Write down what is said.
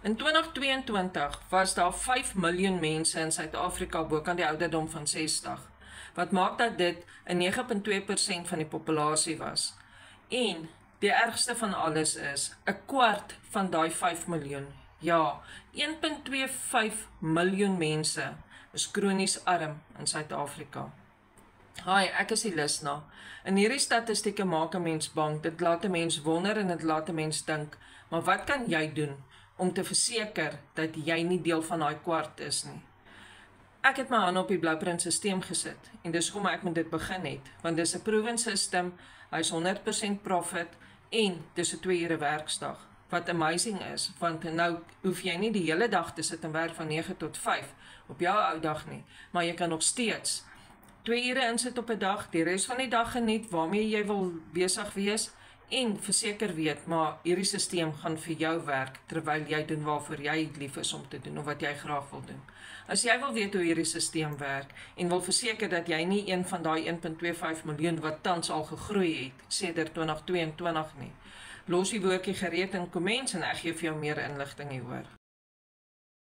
In 2022 was daar 5 miljoen mense in Suid-Afrika bokant die ouderdom van 60, wat maak dat dit 'n 9,2% van die populasie was. En die ergste van alles is, 'n kwart van daai 5 miljoen, ja, 1,25 miljoen mense is kronies arm in Suid-Afrika. Hi, ek is Elisna. En hierdie statistieke maak 'n mens bang, dit laat 'n mens wonder en dit laat 'n mens dink, maar wat kan jy doen om te verseker dat jy nie deel van daai kwart is nie? Ek het my hand op die Blouprint-sisteem gesit en dis hoekom ek met dit begin het, want dis 'n proven system, hy's 100% profit en dis 'n 2 ure werksdag. Wat amazing is, want nou hoef jy nie die hele dag te sit en werk van 9 tot 5 op jou ou dag nie, maar jy kan nog steeds 2 ure insit op 'n dag, die res van die dag geniet waarmee jy wil besig wees en verseker weet, maar hierdie stelsel gaan vir jou werk terwyl jy doen waarvoor jy lief is om te doen of wat jy graag wil doen. As jy wil weet hoe hierdie stelsel werk en wil verseker dat jy nie een van daai 1,25 miljoen wat tans al gegroei het sedert 2022 nie, los die woordjie gereed in comments en ek gee vir jou meer inligting hieroor.